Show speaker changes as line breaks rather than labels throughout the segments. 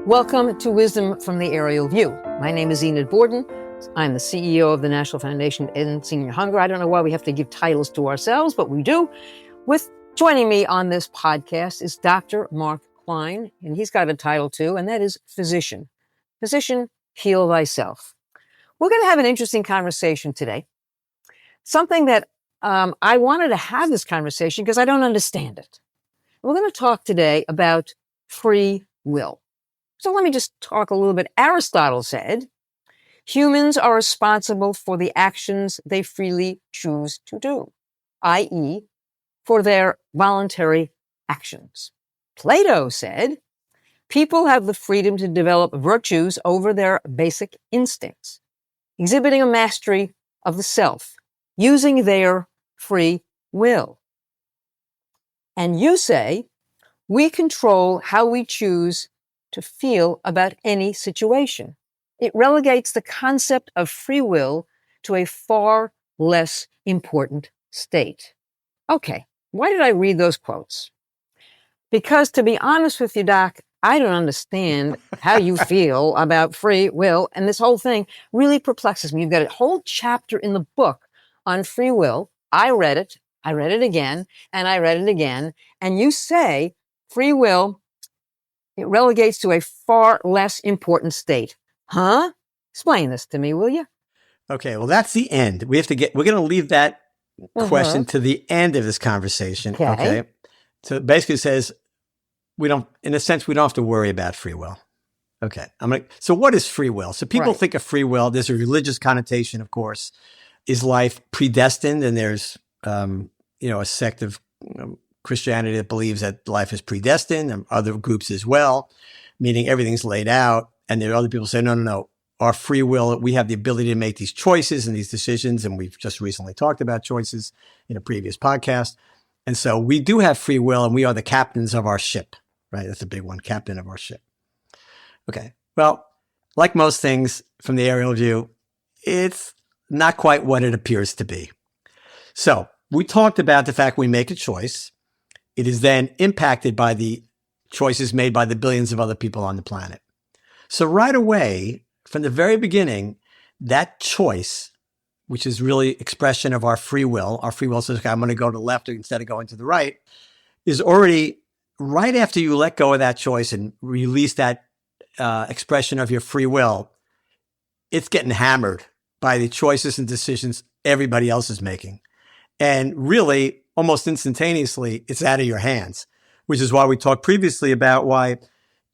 Welcome to Wisdom from the Aerial View. My name is Enid. I'm the CEO of the National Foundation to End Senior Hunger. I don't know why we have to give titles to ourselves, but we do. Joining me on this podcast is Dr. Mark Klein, and he's got a title too, and that is Physician. Physician, heal thyself. We're going to have an interesting conversation today. Something that I wanted to have this conversation because I don't understand it. We're going to talk today about free will. So let me just talk a little bit. Aristotle said, humans are responsible for the actions they freely choose to do, i.e., for their voluntary actions. Plato said, people have the freedom to develop virtues over their basic instincts, exhibiting a mastery of the self, using their free will. And you say, we control how we choose to feel about any situation. It relegates the concept of free will to a far less important state. Okay, why did I read those quotes? Because to be honest with you, Doc, I don't understand how you feel about free will, and this whole thing really perplexes me. You've got a whole chapter in the book on free will. I read it again, and I read it again, and you say free will, it relegates to a far less important state. Huh? Explain this to me, will you?
Okay, well, that's the end. We're going to leave that question to the end of this conversation. Okay. So it basically says we don't have to worry about free will. Okay. So what is free will? So people think of free will. There's a religious connotation, of course. Is life predestined? And there's, a sect of Christianity that believes that life is predestined, and other groups as well, meaning everything's laid out. And there are other people say, no. Our free will, we have the ability to make these choices and these decisions. And we've just recently talked about choices in a previous podcast. And so we do have free will, and we are the captains of our ship, right? That's a big one, captain of our ship. Okay. Well, like most things from the aerial view, it's not quite what it appears to be. So we talked about the fact we make a choice. It is then impacted by the choices made by the billions of other people on the planet. So right away, from the very beginning, that choice, which is really expression of our free will says, okay, I'm going to go to the left instead of going to the right, is already right after you let go of that choice and release that expression of your free will, it's getting hammered by the choices and decisions everybody else is making. And really, almost instantaneously, it's out of your hands, which is why we talked previously about why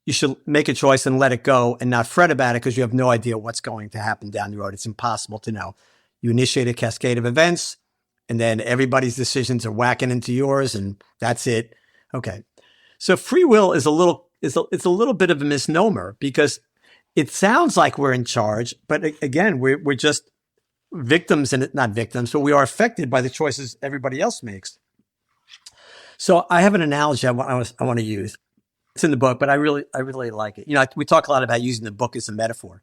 you should make a choice and let it go and not fret about it because you have no idea what's going to happen down the road. It's impossible to know. You initiate a cascade of events, and then everybody's decisions are whacking into yours, and that's it. Okay. So free will is a little bit of a misnomer because it sounds like we're in charge, but again, we're just victims, and not victims, but we are affected by the choices everybody else makes. So I have an analogy I want to use. It's in the book, but I really like it. We talk a lot about using the book as a metaphor.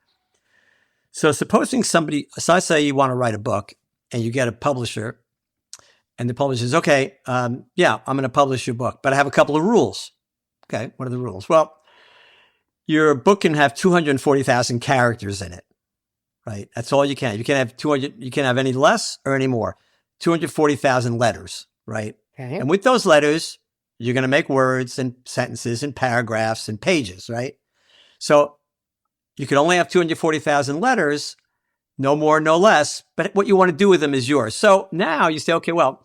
So supposing I say you want to write a book and you get a publisher, and the publisher says, okay, I'm going to publish your book, but I have a couple of rules. Okay. What are the rules? Well, your book can have 240,000 characters in it. Right. That's all you can. You can't have 200. You can't have any less or any more. 240,000 letters. Right. Okay. And with those letters, you're going to make words and sentences and paragraphs and pages. Right. So you can only have 240,000 letters, no more, no less. But what you want to do with them is yours. So now you say, okay, well,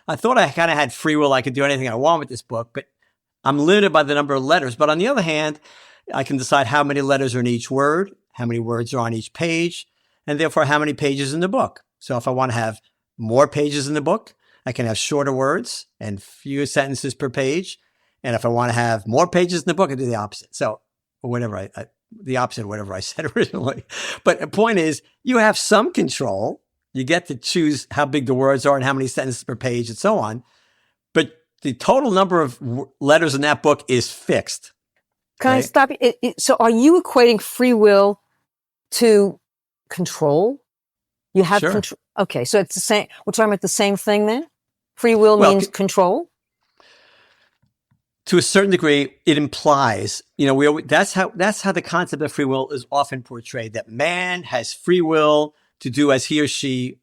I thought I kind of had free will. I could do anything I want with this book, but I'm limited by the number of letters. But on the other hand, I can decide how many letters are in each word, how many words are on each page, and therefore how many pages in the book. So if I want to have more pages in the book, I can have shorter words and fewer sentences per page. And if I want to have more pages in the book, I do the opposite. So the opposite of whatever I said originally. But the point is, you have some control. You get to choose how big the words are and how many sentences per page and so on. But the total number of letters in that book is fixed.
Can I stop you? So are you equating free will to control? You have control. Okay, so it's the same. We're talking about the same thing then? Free will means control?
to a certain degree, it implies, that's how the concept of free will is often portrayed, that man has free will to do as he or she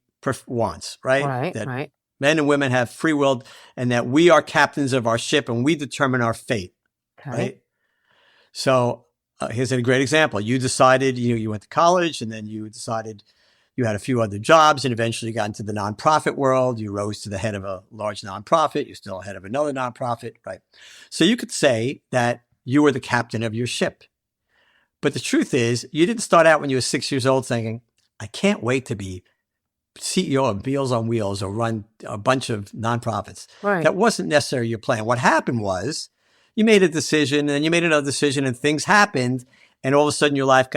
wants, right? That
Right.
men and women have free will, and that we are captains of our ship and we determine our fate,
Okay.
right? So here's a great example. You decided, you went to college, and then you decided you had a few other jobs, and eventually got into the nonprofit world. You rose to the head of a large nonprofit. You're still head of another nonprofit, right? So you could say that you were the captain of your ship. But the truth is, you didn't start out when you were 6 years old thinking, I can't wait to be CEO of Meals on Wheels or run a bunch of nonprofits.
Right.
That wasn't necessarily your plan. What happened was you made a decision, and then you made another decision, and things happened. And all of a sudden your life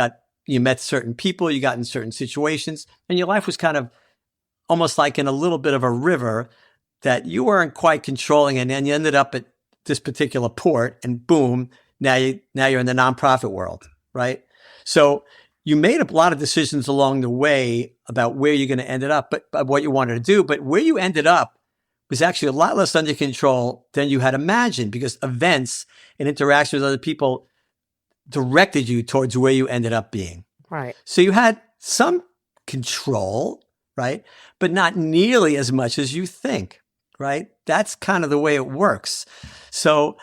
you met certain people, you got in certain situations, and your life was kind of almost like in a little bit of a river that you weren't quite controlling. And then you ended up at this particular port, and boom, now you're in the nonprofit world, right? So you made a lot of decisions along the way about where you're going to end up, but what you wanted to do. But where you ended up was actually a lot less under control than you had imagined, because events and interaction with other people directed you towards where you ended up being.
Right.
So you had some control, right? But not nearly as much as you think, right? That's kind of the way it works. So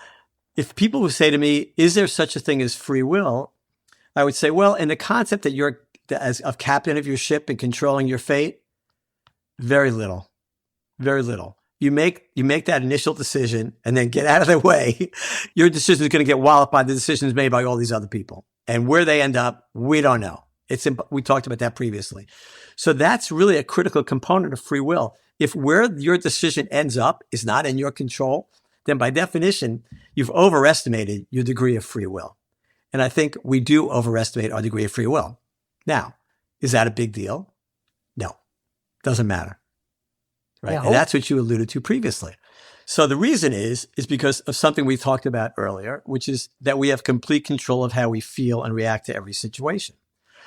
if people would say to me, is there such a thing as free will? I would say, well, in the concept that you're as a captain of your ship and controlling your fate, very little, very little. You make that initial decision and then get out of their way. Your decision is going to get walloped by the decisions made by all these other people. And where they end up, we don't know. We talked about that previously. So that's really a critical component of free will. If where your decision ends up is not in your control, then by definition, you've overestimated your degree of free will. And I think we do overestimate our degree of free will. Now, is that a big deal? No, doesn't matter. Right. And that's what you alluded to previously. So the reason is because of something we talked about earlier, which is that we have complete control of how we feel and react to every situation.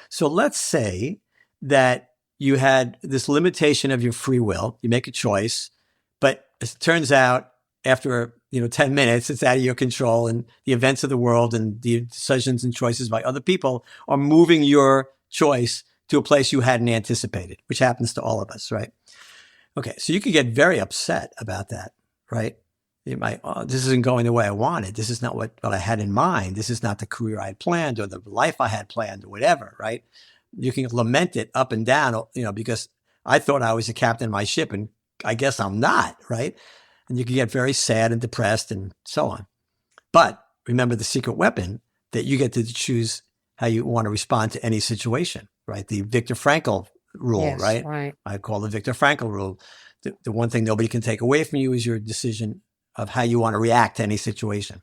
So let's say that you had this limitation of your free will. You make a choice, but it turns out after 10 minutes, it's out of your control, and the events of the world and the decisions and choices by other people are moving your choice to a place you hadn't anticipated, which happens to all of us, right? Okay, so you could get very upset about that, right? You might, this isn't going the way I wanted. This is not what I had in mind. This is not the career I had planned or the life I had planned or whatever, right? You can lament it up and down, because I thought I was a captain of my ship, and I guess I'm not, right? And you can get very sad and depressed and so on. But remember the secret weapon, that you get to choose how you want to respond to any situation, right? The Viktor Frankl rule,
Yes,
right? I call the Viktor Frankl rule. The one thing nobody can take away from you is your decision of how you want to react to any situation.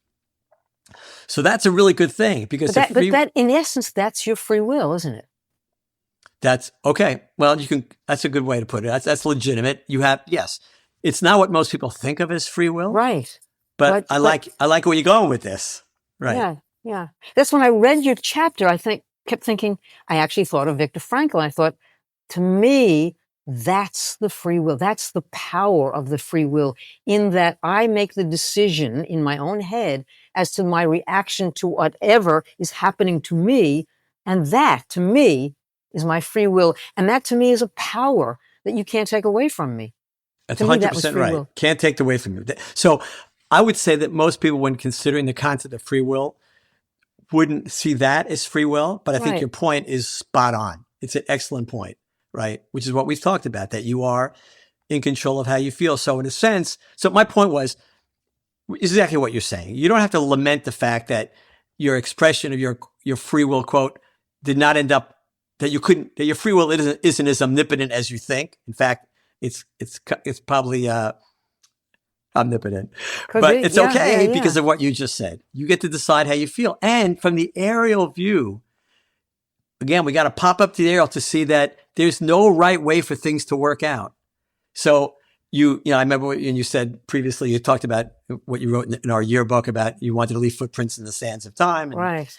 So that's a really good thing, because
but that in essence, that's your free will, isn't it?
That's okay. Well, that's a good way to put it. That's legitimate. Yes. It's not what most people think of as free will.
Right.
But I like where you're going with this. Right.
Yeah. That's when I read your chapter, kept thinking, I actually thought of Viktor Frankl. I thought, to me, that's the free will. That's the power of the free will, in that I make the decision in my own head as to my reaction to whatever is happening to me. And that, to me, is my free will. And that, to me, is a power that you can't take away from me.
That's 100% right. Will. Can't take it away from you. So I would say that most people, when considering the concept of free will, wouldn't see that as free will. But I think your point is spot on. It's an excellent point, right? Which is what we've talked about, that you are in control of how you feel. So in a sense, my point was exactly what you're saying. You don't have to lament the fact that your expression of your free will, quote, did not end up, that your free will isn't as omnipotent as you think. In fact, it's probably omnipotent, but it's okay because of what you just said. You get to decide how you feel. And from the aerial view, again, we got to pop up the aerial to see that there's no right way for things to work out. So I remember when you said previously, you talked about what you wrote in our yearbook about you wanted to leave footprints in the sands of time. And,
right.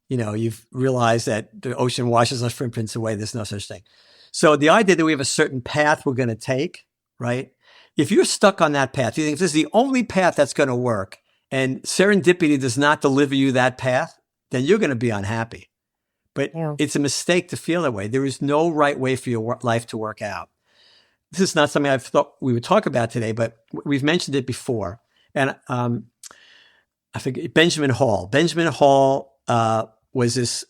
You've realized that the ocean washes our footprints away. There's no such thing. So the idea that we have a certain path we're going to take, right? If you're stuck on that path, you think this is the only path that's going to work, and serendipity does not deliver you that path, then you're going to be unhappy. But it's a mistake to feel that way. There is no right way for your life to work out. This is not something I've thought we would talk about today, but we've mentioned it before. And I forget, Benjamin Hall. Benjamin Hall was this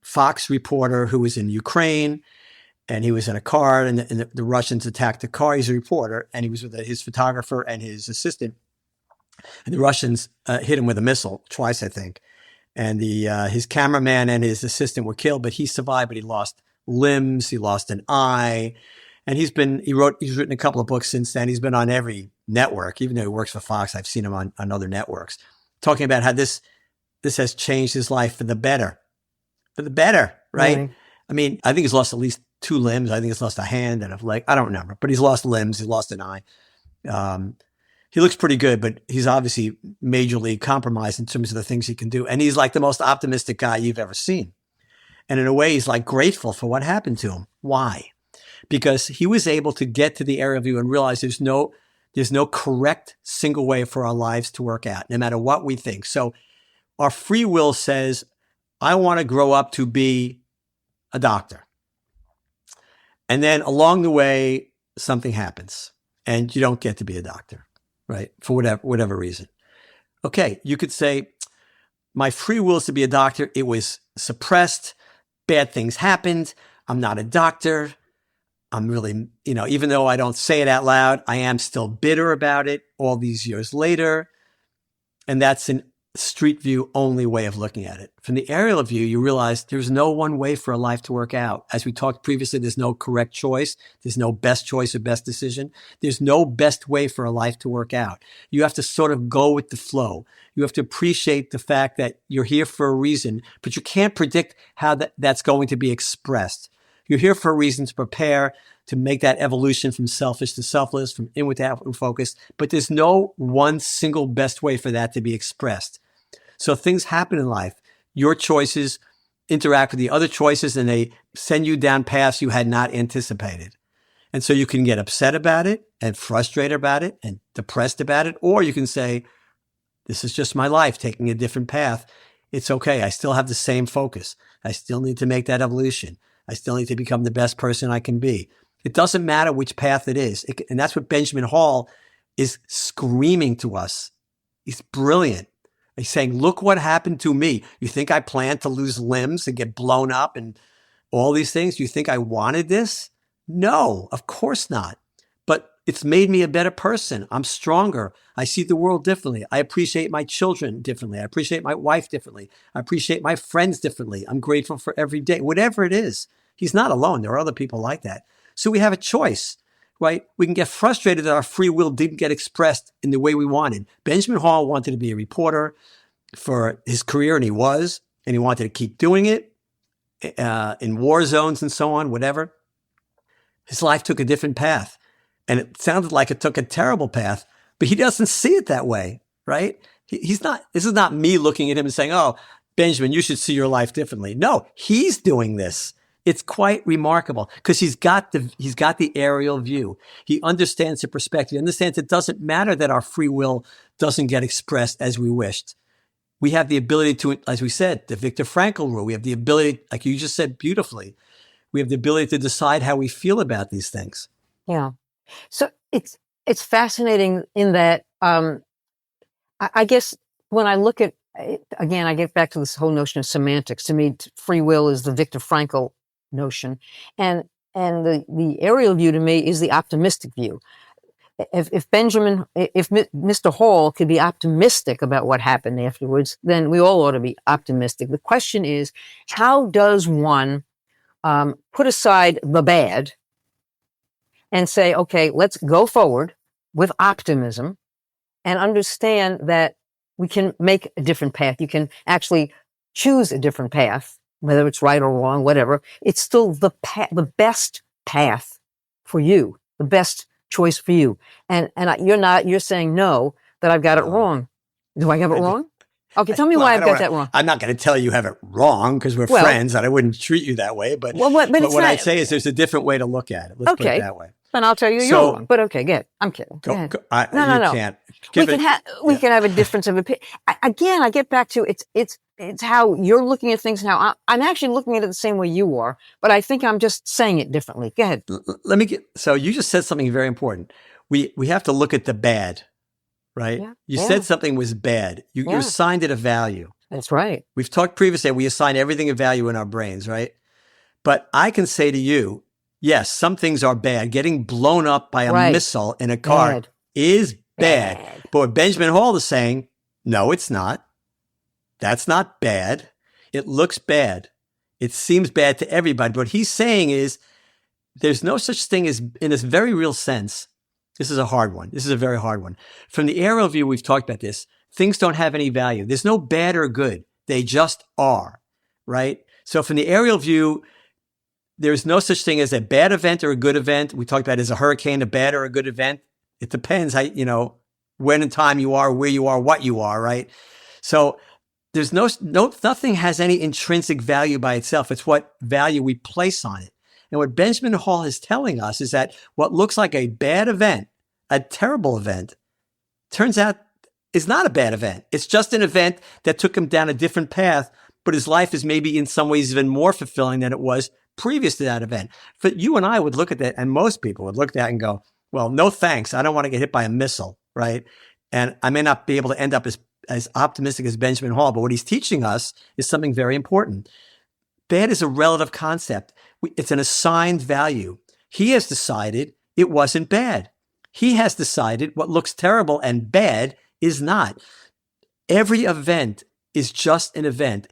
Fox reporter who was in Ukraine, and he was in a car, and the Russians attacked the car. He's a reporter, and he was with his photographer and his assistant. And the Russians hit him with a missile twice, I think. And his cameraman and his assistant were killed, but he survived, but he lost limbs, he lost an eye. And he's written a couple of books since then. He's been on every network, even though he works for Fox. I've seen him on other networks, talking about how this has changed his life for the better. For the better, right? Mm-hmm. I mean, I think he's lost at least 2 limbs. I think he's lost a hand and a leg. I don't remember, but he's lost limbs. He's lost an eye. He looks pretty good, but he's obviously majorly compromised in terms of the things he can do. And he's like the most optimistic guy you've ever seen. And in a way, he's like grateful for what happened to him. Why? Because he was able to get to the area view and realize there's no correct single way for our lives to work out, no matter what we think. So our free will says, I want to grow up to be a doctor. And then along the way, something happens and you don't get to be a doctor, right? For whatever reason. Okay, you could say, my free will is to be a doctor. It was suppressed. Bad things happened. I'm not a doctor. I'm really, even though I don't say it out loud, I am still bitter about it all these years later. And that's an street view only way of looking at it. From the aerial view, you realize there's no one way for a life to work out. As we talked previously, there's no correct choice. There's no best choice or best decision. There's no best way for a life to work out. You have to sort of go with the flow. You have to appreciate the fact that you're here for a reason, but you can't predict how that's going to be expressed. You're here for a reason to prepare, to make that evolution from selfish to selfless, from inward to outward focus. But there's no one single best way for that to be expressed. So things happen in life. Your choices interact with the other choices and they send you down paths you had not anticipated. And so you can get upset about it and frustrated about it and depressed about it. Or you can say, this is just my life taking a different path. It's okay. I still have the same focus. I still need to make that evolution. I still need to become the best person I can be. It doesn't matter which path it is. And that's what Benjamin Hall is screaming to us. He's brilliant. He's saying, look what happened to me. You think I planned to lose limbs and get blown up and all these things? You think I wanted this? No, of course not. But it's made me a better person. I'm stronger. I see the world differently. I appreciate my children differently. I appreciate my wife differently. I appreciate my friends differently. I'm grateful for every day, whatever it is. He's not alone. There are other people like that. So we have a choice, right? We can get frustrated that our free will didn't get expressed in the way we wanted. Benjamin Hall wanted to be a reporter for his career, and he was, and he wanted to keep doing it in war zones and so on, whatever. His life took a different path, and it sounded like it took a terrible path, but he doesn't see it that way, right? He's not. This is not me looking at him and saying, "Oh, Benjamin, you should see your life differently." No, he's doing this. It's quite remarkable because he's got the aerial view. He understands the perspective. He understands it doesn't matter that our free will doesn't get expressed as we wished. We have the ability to, as we said, the Viktor Frankl rule. We have the ability, like you just said beautifully, we have the ability to decide how we feel about these things.
Yeah. So it's fascinating in that I guess when I look at, again, I get back to this whole notion of semantics. To me, free will is the Viktor Frankl notion. And the aerial view to me is the optimistic view. If Mr. Hall could be optimistic about what happened afterwards, then we all ought to be optimistic. The question is, how does one put aside the bad and say, okay, let's go forward with optimism and understand that we can make a different path. You can actually choose a different path, whether it's right or wrong, whatever. It's still the best path for you, the best choice for you. And you're saying no, that I've got it wrong. Do I have it wrong? Okay, tell me why I've got that wrong.
I'm not going to tell you have it wrong because we're friends and I wouldn't treat you that way. But what I'd say is there's a different way to look at it. Let's put it that way.
Then I'll tell you you're wrong. But okay, good. I'm kidding. Go ahead.
No.
Can't. We can have a difference of opinion. Again, I get back to it's how you're looking at things now. I'm actually looking at it the same way you are, but I think I'm just saying it differently. Go ahead.
So you just said something very important. We have to look at the bad, right? Yeah. You said something was bad. You assigned it a value.
That's right.
We've talked previously, we assign everything a value in our brains, right? But I can say to you, yes, some things are bad. Getting blown up by a missile in a car is bad. But what Benjamin Hall is saying, no, it's not. That's not bad. It looks bad. It seems bad to everybody. But what he's saying is there's no such thing as, in this very real sense, this is a hard one. This is a very hard one. From the aerial view, we've talked about this. Things don't have any value. There's no bad or good. They just are, right? So from the aerial view, there's no such thing as a bad event or a good event. We talked about, is a hurricane a bad or a good event? It depends how, when in time you are, where you are, what you are, right? So there's nothing has any intrinsic value by itself. It's what value we place on it. And what Benjamin Hall is telling us is that what looks like a bad event, a terrible event, turns out is not a bad event. It's just an event that took him down a different path, but his life is maybe in some ways even more fulfilling than it was previous to that event. But you and I would look at that, and most people would look at that and go, well, no thanks. I don't want to get hit by a missile, right? And I may not be able to end up as optimistic as Benjamin Hall, but what he's teaching us is something very important. Bad is a relative concept. It's an assigned value. He has decided it wasn't bad. He has decided what looks terrible and bad is not. Every event is just an event.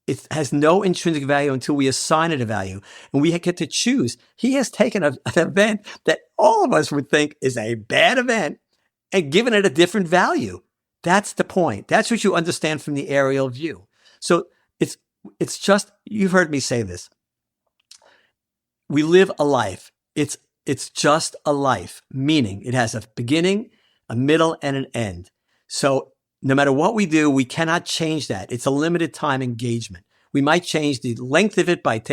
It has no intrinsic value until we assign it a value, and we get to choose. He has taken an event that all of us would think is a bad event and given it a different value. That's the point. That's what you understand from the aerial view. So it's just, you've heard me say this. We live a life. It's just a life, meaning it has a beginning, a middle, and an end. So no matter what we do, we cannot change that. It's a limited time engagement. We might change the length of it by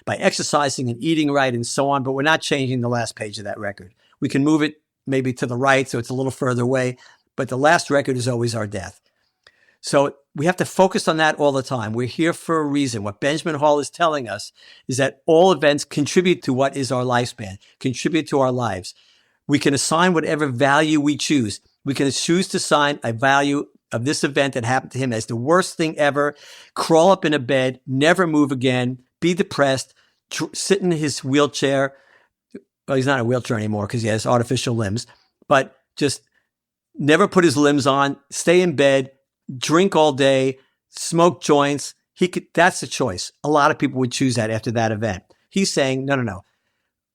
exercising and eating right and so on, but we're not changing the last page of that record. We can move it maybe to the right, so it's a little further away, but the last record is always our death. So we have to focus on that all the time. We're here for a reason. What Benjamin Hall is telling us is that all events contribute to what is our lifespan, contribute to our lives. We can assign whatever value we choose. We can choose to assign a value of this event that happened to him as the worst thing ever, crawl up in a bed, never move again, be depressed, sit in his wheelchair. Well, he's not in a wheelchair anymore because he has artificial limbs, but just never put his limbs on, stay in bed, drink all day, smoke joints. That's the choice. A lot of people would choose that after that event. He's saying, no.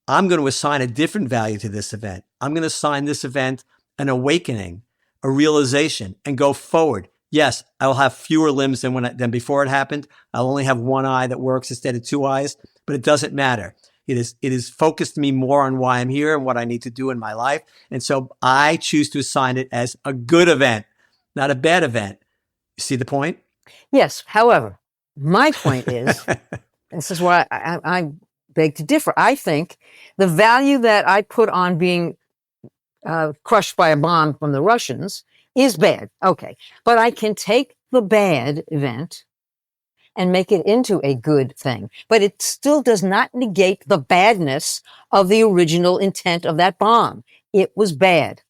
I'm going to assign a different value to this event. I'm going to assign this event an awakening, a realization, and go forward. Yes, I will have fewer limbs than before it happened. I'll only have one eye that works instead of two eyes, but it doesn't matter. It is focused me more on why I'm here and what I need to do in my life. And so I choose to assign it as a good event, not a bad event. You see the point?
Yes. However, my point is, this is why I beg to differ. I think the value that I put on being crushed by a bomb from the Russians is bad. Okay. But I can take the bad event and make it into a good thing. But it still does not negate the badness of the original intent of that bomb. It was bad.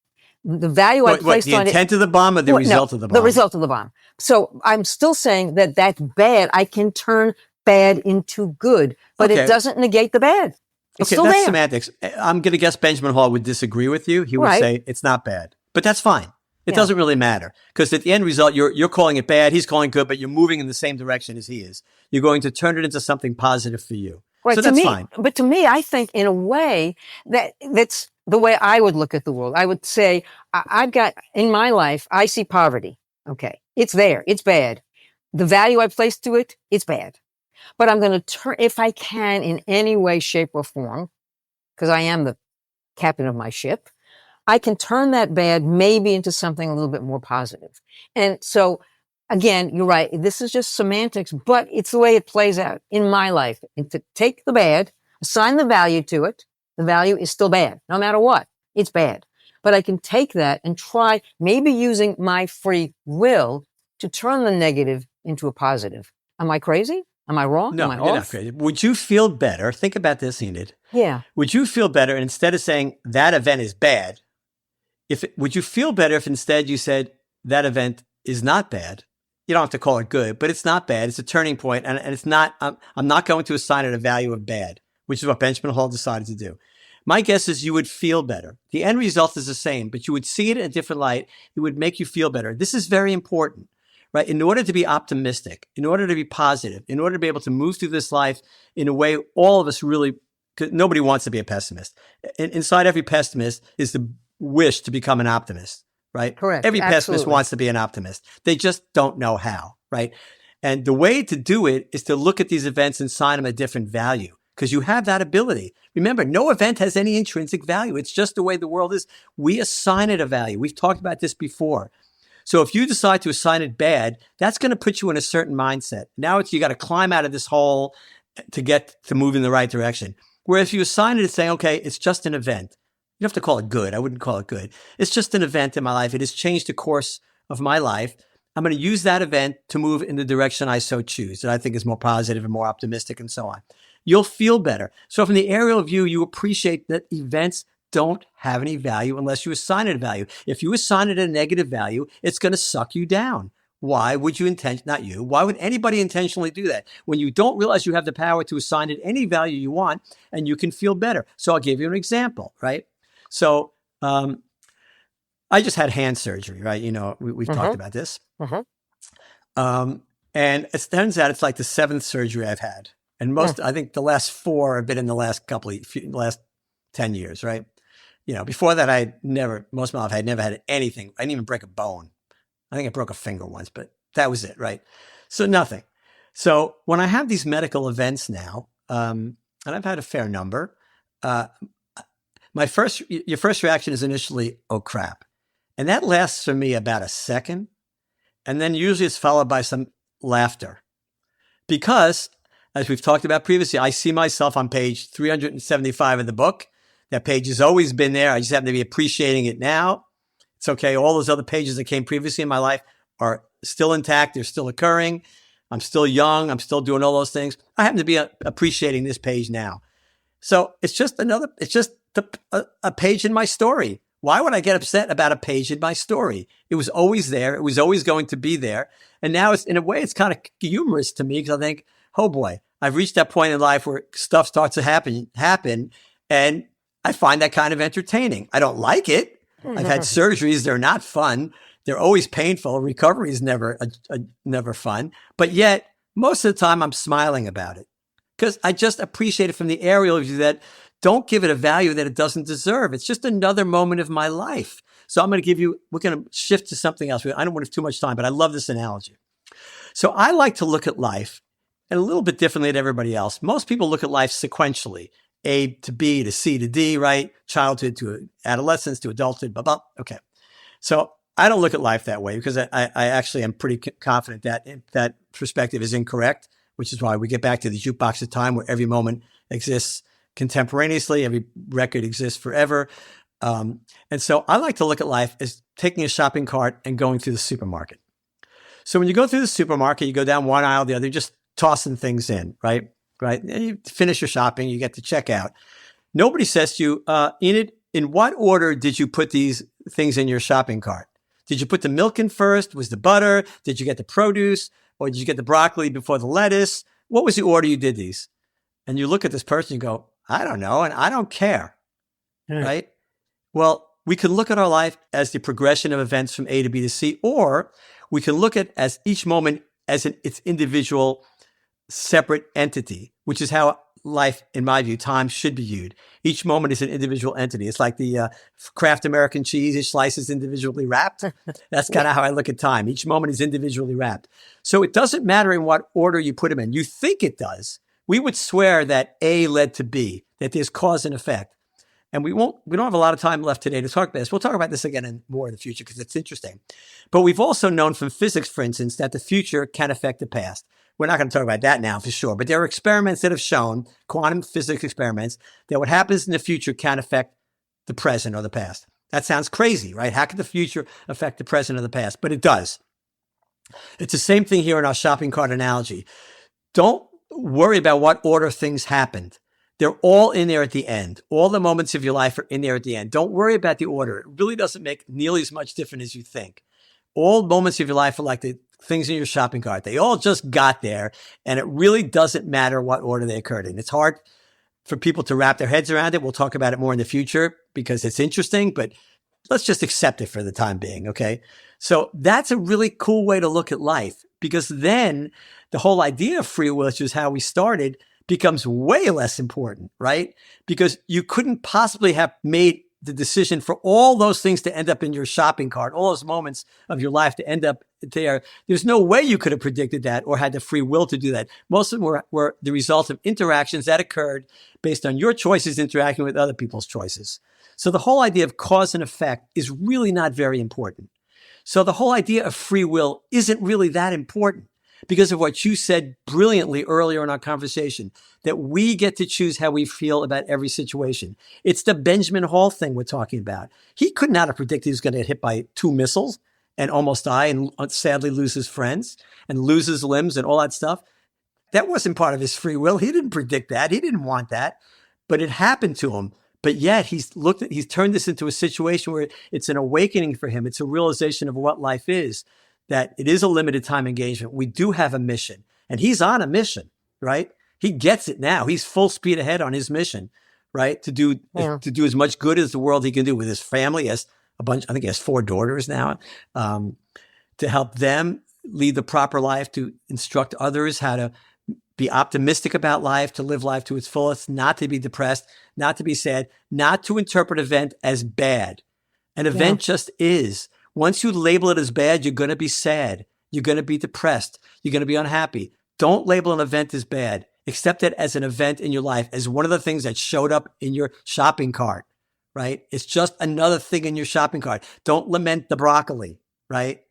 The value I placed on it.
The intent of the bomb or the result of the bomb?
The result of the bomb. So I'm still saying that that's bad. I can turn bad into good, but it doesn't negate the bad. It's still
that's
there.
Semantics. I'm going to guess Benjamin Hall would disagree with you. He would say it's not bad, but that's fine. It doesn't really matter because at the end result, you're calling it bad. He's calling it good, but you're moving in the same direction as he is. You're going to turn it into something positive for you.
Right.
So that's fine.
But to me, I think in a way that's the way I would look at the world. I would say I've got in my life, I see poverty. Okay. It's there. It's bad. The value I place to it, it's bad. But I'm going to turn, if I can in any way, shape or form, because I am the captain of my ship, I can turn that bad maybe into something a little bit more positive. And so again, you're right. This is just semantics, but it's the way it plays out in my life. And to take the bad, assign the value to it, the value is still bad. No matter what, it's bad. But I can take that and try, maybe using my free will, to turn the negative into a positive. Am I crazy? Am I wrong?
No,
Am I
you're not
off?
crazy. Would you feel better? Think about this, Enid.
Yeah.
Would you feel better instead of saying that event is bad? Would you feel better if instead you said that event is not bad? You don't have to call it good, but it's not bad. It's a turning point, and it's not. I'm not going to assign it a value of bad, which is what Benjamin Hall decided to do. My guess is you would feel better. The end result is the same, but you would see it in a different light. It would make you feel better. This is very important, right? In order to be optimistic, in order to be positive, in order to be able to move through this life in a way all of us really, nobody wants to be a pessimist. Inside every pessimist is the wish to become an optimist, right?
Correct.
Every pessimist
Absolutely.
wants to be an optimist. They just don't know how, right? And the way to do it is to look at these events and assign them a different value, because you have that ability. Remember, no event has any intrinsic value. It's just the way the world is. We assign it a value. We've talked about this before. So if you decide to assign it bad, that's going to put you in a certain mindset. Now you got to climb out of this hole to get to move in the right direction. Whereas if you assign it as saying, okay, it's just an event. You don't have to call it good. I wouldn't call it good. It's just an event in my life. It has changed the course of my life. I'm going to use that event to move in the direction I so choose, that I think is more positive and more optimistic and so on. You'll feel better. So from the aerial view, you appreciate that events don't have any value unless you assign it a value. If you assign it a negative value, it's going to suck you down. Why would you not you, why would anybody intentionally do that? When you don't realize you have the power to assign it any value you want, and you can feel better. So I'll give you an example, right? So I just had hand surgery, right? You know, we've talked about this. And it turns out it's like the 7th surgery I've had. And I think the last 4 have been in the last last 10 years, right? You know, before that, most of my life, I'd never had anything. I didn't even break a bone. I think I broke a finger once, but that was it, right? So nothing. So when I have these medical events now, and I've had a fair number, your first reaction is initially, oh crap. And that lasts for me about a second. And then usually it's followed by some laughter. Because, as we've talked about previously, I see myself on page 375 of the book. That page has always been there. I just happen to be appreciating it now. It's okay. All those other pages that came previously in my life are still intact. They're still occurring. I'm still young. I'm still doing all those things. I happen to be appreciating this page now. So it's just a page in my story. Why would I get upset about a page in my story? It was always there. It was always going to be there. And now in a way, it's kind of humorous to me, because I think, oh boy, I've reached that point in life where stuff starts to happen, and I find that kind of entertaining. I don't like it. I've had surgeries. They're not fun. They're always painful. Recovery is never fun. But yet, most of the time, I'm smiling about it, because I just appreciate it from the aerial view that don't give it a value that it doesn't deserve. It's just another moment of my life. So we're going to shift to something else. I don't want to have too much time, but I love this analogy. So I like to look at life a little bit differently than everybody else. Most people look at life sequentially, A to B to C to D, right? Childhood to adolescence to adulthood, blah, blah. Okay. So I don't look at life that way, because I actually am pretty confident that perspective is incorrect, which is why we get back to the jukebox of time, where every moment exists contemporaneously, every record exists forever. And so I like to look at life as taking a shopping cart and going through the supermarket. So when you go through the supermarket, you go down one aisle, the other, just tossing things in, right? Right. And you finish your shopping, you get to checkout. Nobody says to you, Enid, in what order did you put these things in your shopping cart? Did you put the milk in first? Was the butter? Did you get the produce? Or did you get the broccoli before the lettuce? What was the order you did these? And you look at this person, you go, I don't know, and I don't care, right? Well, we can look at our life as the progression of events from A to B to C, or we can look at as each moment as its individual separate entity, which is how life, in my view, time should be viewed. Each moment is an individual entity. It's like the Kraft American cheese. Each slice is individually wrapped. That's kind of how I look at time. Each moment is individually wrapped. So it doesn't matter in what order you put them in. You think it does. We would swear that A led to B, that there's cause and effect. And we don't have a lot of time left today to talk about this. We'll talk about this again more in the future, because it's interesting. But we've also known from physics, for instance, that the future can affect the past. we're not going to talk about that now for sure, but there are experiments that have shown, quantum physics experiments, that what happens in the future can affect the present or the past. That sounds crazy, right? How could the future affect the present or the past? But it does. It's the same thing here in our shopping cart analogy. Don't worry about what order things happened. They're all in there at the end. All the moments of your life are in there at the end. Don't worry about the order. It really doesn't make nearly as much difference as you think. All moments of your life are like the things in your shopping cart. They all just got there, and it really doesn't matter what order they occurred in. It's hard for people to wrap their heads around it. We'll talk about it more in the future because it's interesting, but let's just accept it for the time being, okay? So that's a really cool way to look at life, because then the whole idea of free will, which is how we started, becomes way less important, right? Because you couldn't possibly have made the decision for all those things to end up in your shopping cart, all those moments of your life to end up there. There's no way you could have predicted that or had the free will to do that. Most of them were the result of interactions that occurred based on your choices interacting with other people's choices. So the whole idea of cause and effect is really not very important. So the whole idea of free will isn't really that important because of what you said brilliantly earlier in our conversation, that we get to choose how we feel about every situation. It's the Benjamin Hall thing we're talking about. He could not have predicted he was going to get hit by 2 missiles and almost die and sadly lose his friends and lose his limbs and all that stuff. That wasn't part of his free will. He didn't predict that. He didn't want that, but it happened to him. But yet he's turned this into a situation where it's an awakening for him. It's a realization of what life is, that it is a limited time engagement. We do have a mission, and he's on a mission, right? He gets it now. He's full speed ahead on his mission, right? To do as much good as the world he can do with his family. He has a bunch, I think he has 4 daughters now, to help them lead the proper life, to instruct others how to be optimistic about life, to live life to its fullest, not to be depressed, not to be sad, not to interpret an event as bad. An event just is. Once you label it as bad, you're going to be sad. You're going to be depressed. You're going to be unhappy. Don't label an event as bad. Accept it as an event in your life, as one of the things that showed up in your shopping cart, right? It's just another thing in your shopping cart. Don't lament the broccoli, right?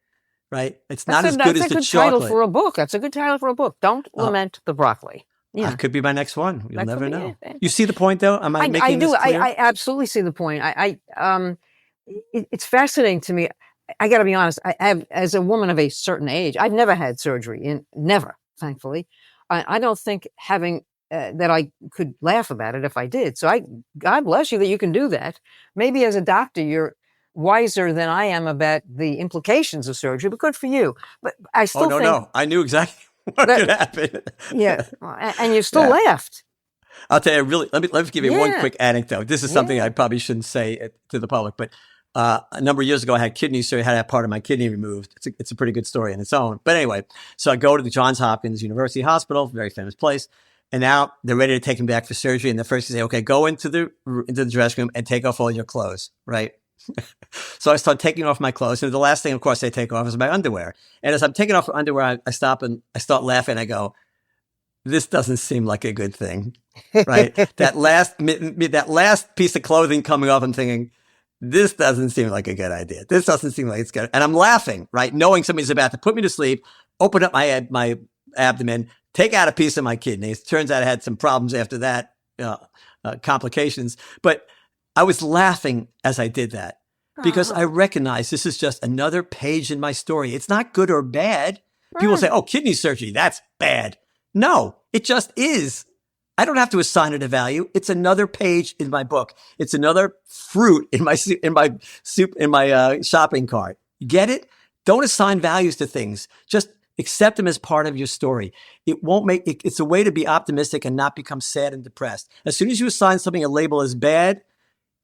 Right? It's not as good as the chocolate. That's a good title
for a book. That's a good title for a book. Don't lament the broccoli.
Yeah. That could be my next one. You'll never know. You see the point, though? Am I making this clear?
I absolutely see the point. It's fascinating to me. I got to be honest. I have, as a woman of a certain age, I've never had surgery. Never, thankfully. I don't think having that I could laugh about it if I did. So God bless you that you can do that. Maybe as a doctor, you're wiser than I am about the implications of surgery, but good for you. But I still think...
No. I knew exactly what could happen.
Yeah. And you still laughed.
I'll tell you, let me give you one quick anecdote. This is something I probably shouldn't say to the public, but a number of years ago, I had kidney surgery. I had to have part of my kidney removed. It's a pretty good story in its own. But anyway, so I go to the Johns Hopkins University Hospital, very famous place. And now they're ready to take him back for surgery. And the first they say, okay, go into the dressing room and take off all your clothes, right? So I start taking off my clothes. And the last thing, of course, they take off is my underwear. And as I'm taking off my underwear, I stop and I start laughing. I go, this doesn't seem like a good thing, right? that last piece of clothing coming off, I'm thinking, this doesn't seem like a good idea. This doesn't seem like it's good. And I'm laughing, right? Knowing somebody's about to put me to sleep, open up my abdomen, take out a piece of my kidneys. Turns out I had some problems after that, complications. But I was laughing as I did that because I recognize this is just another page in my story. It's not good or bad. Right. People say, oh, kidney surgery, that's bad. No, it just is. I don't have to assign it a value. It's another page in my book. It's another fruit in my shopping cart. You get it? Don't assign values to things. Just accept them as part of your story. It won't make it. It's a way to be optimistic and not become sad and depressed. As soon as you assign something a label as bad,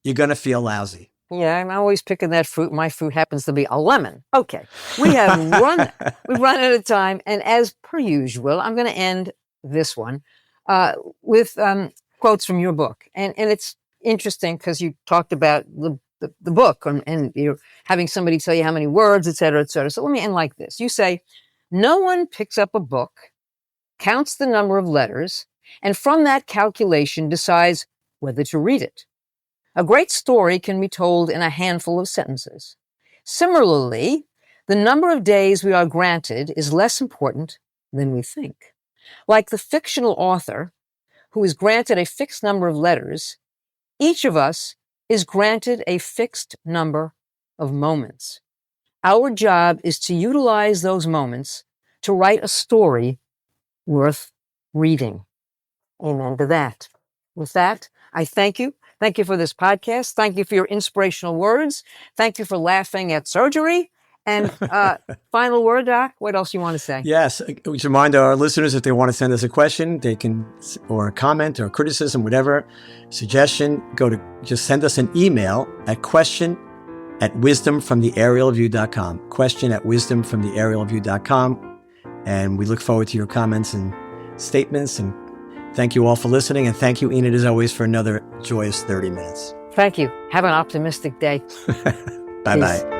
you're going to feel lousy.
Yeah, I'm always picking that fruit. My fruit happens to be a lemon. Okay. We've run out of time. And as per usual, I'm going to end this one with quotes from your book. And it's interesting because you talked about the book and you're having somebody tell you how many words, et cetera, et cetera. So let me end like this. You say, no one picks up a book, counts the number of letters, and from that calculation decides whether to read it. A great story can be told in a handful of sentences. Similarly, the number of days we are granted is less important than we think. Like the fictional author who is granted a fixed number of letters, each of us is granted a fixed number of moments. Our job is to utilize those moments to write a story worth reading. Amen to that. With that, I thank you. Thank you for this podcast. Thank you for your inspirational words. Thank you for laughing at surgery. And final word, Doc, what else you want to say?
Yes. We should remind our listeners, if they want to send us a question, they can, or a comment or criticism, whatever, suggestion, just send us an email at question@wisdomfromtheaerialview.com. Question@wisdomfromtheaerialview.com. And we look forward to your comments and statements. And thank you all for listening. And thank you, Enid, as always, for another joyous 30 minutes.
Thank you. Have an optimistic day.
Bye-bye.